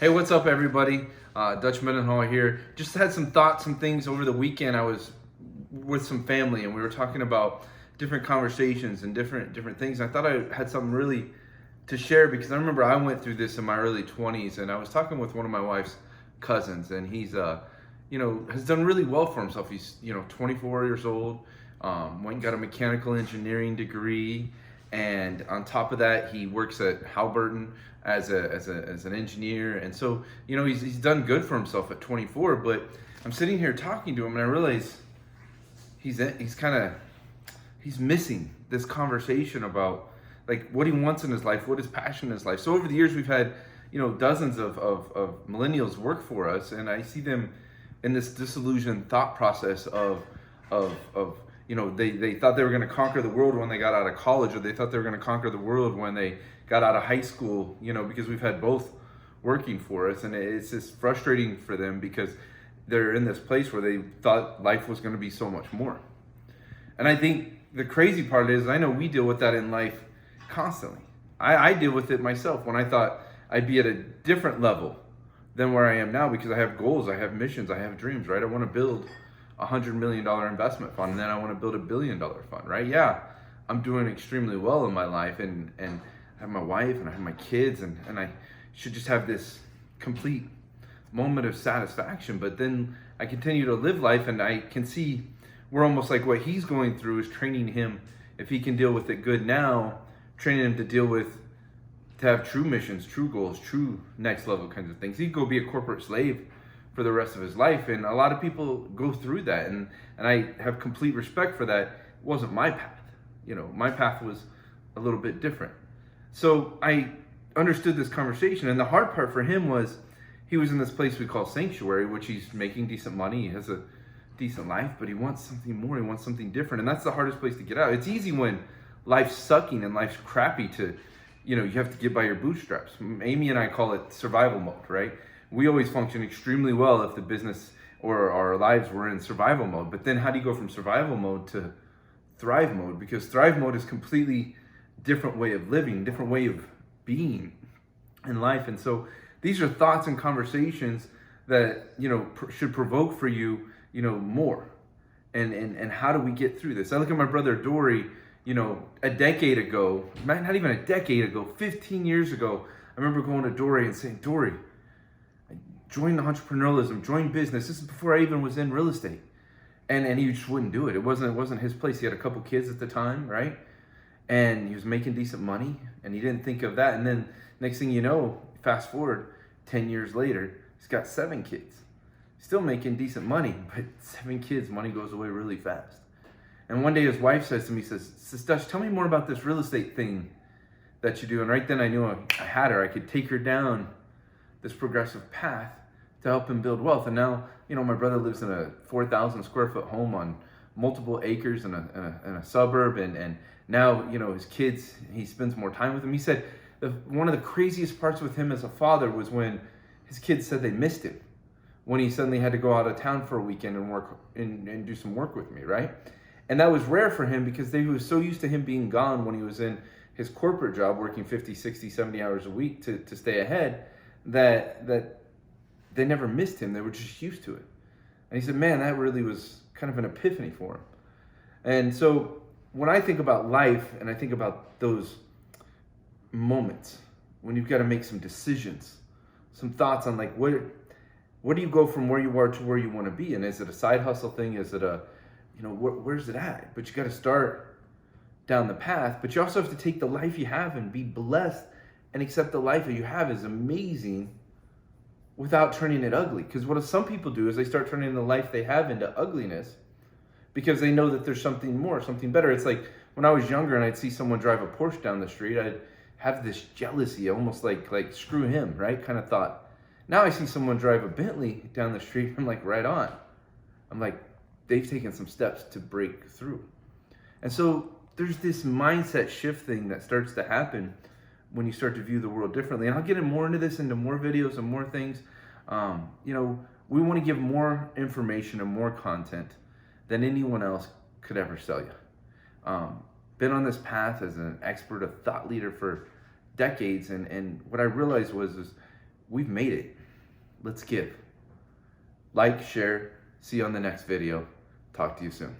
Hey, what's up, everybody? Dutch Mendenhall here. Just had some thoughts, some things over the weekend. I was with some family, and we were talking about different conversations and different things. I thought I had something really to share because I remember I went through this in my early 20s, and I was talking with one of my wife's cousins, and he's has done really well for himself. He's 24 years old. Went and got a mechanical engineering degree, and on top of that, he works at Halliburton as an engineer. And so he's done good for himself at 24. But I'm sitting here talking to him, and I realize he's missing this conversation about like what he wants in his life, what his passion in his life. So over the years, we've had dozens of millennials work for us, and I see them in this disillusioned thought process of they thought they were going to conquer the world when they got out of college, or they thought they were going to conquer the world when they got out of high school, because we've had both working for us, and it's just frustrating for them because they're in this place where they thought life was going to be so much more. And I think the crazy part is, I know we deal with that in life constantly. I deal with it myself when I thought I'd be at a different level than where I am now because I have goals, I have missions, I have dreams, right? I want to build $100 million investment fund, and then I want to build $1 billion fund, right? Yeah, I'm doing extremely well in my life, and I have my wife and I have my kids, and I should just have this complete moment of satisfaction. But then I continue to live life, and I can see we're almost like what he's going through is training him, if he can deal with it good now, training him to have true missions, true goals, true next level kinds of things. He'd go be a corporate slave for the rest of his life, and a lot of people go through that, and I have complete respect for that. It wasn't my path. My path was a little bit different. So I understood this conversation, and the hard part for him was he was in this place we call sanctuary, which he's making decent money, he has a decent life, but he wants something more, he wants something different, and that's the hardest place to get out. It's easy when life's sucking and life's crappy to, you have to get by your bootstraps. Amy and I call it survival mode, right? We always function extremely well if the business or our lives were in survival mode. But then how do you go from survival mode to thrive mode? Because thrive mode is completely different way of living, different way of being in life. And so these are thoughts and conversations that, should provoke for you, more. And how do we get through this? I look at my brother Dory, a decade ago, not even a decade ago, 15 years ago, I remember going to Dory and saying, Dory, join entrepreneurialism, join business. This is before I even was in real estate. And he just wouldn't do it. It wasn't his place. He had a couple kids at the time, right? And he was making decent money, and he didn't think of that. And then next thing you know, fast forward 10 years later, he's got 7 kids. Still making decent money, but 7 kids, money goes away really fast. And one day his wife says to me, says, Dutch, tell me more about this real estate thing that you do. And right then I knew I had her. I could take her down this progressive path to help him build wealth. And now, my brother lives in a 4,000 square foot home on multiple acres in a suburb. And now, his kids, he spends more time with them. He said one of the craziest parts with him as a father was when his kids said they missed him, when he suddenly had to go out of town for a weekend and work and do some work with me, right? And that was rare for him because they was so used to him being gone when he was in his corporate job, working 50, 60, 70 hours a week to stay ahead, that they never missed him. They were just used to it. And he said, man, that really was kind of an epiphany for him. And so when I think about life and I think about those moments when you've got to make some decisions, some thoughts on like, where do you go from where you are to where you want to be? And is it a side hustle thing? Is it where's it at? But you got to start down the path, but you also have to take the life you have and be blessed and accept the life that you have is amazing without turning it ugly. Because what some people do is they start turning the life they have into ugliness because they know that there's something more, something better. It's like when I was younger and I'd see someone drive a Porsche down the street, I'd have this jealousy, almost like screw him, right? Kind of thought. Now I see someone drive a Bentley down the street, I'm like, right on. I'm like, they've taken some steps to break through. And so there's this mindset shift thing that starts to happen when you start to view the world differently. And I'll get more into more videos and more things. We want to give more information and more content than anyone else could ever sell you. Been on this path as an expert, a thought leader for decades. And what I realized was we've made it. Let's give. Like, share. See you on the next video. Talk to you soon.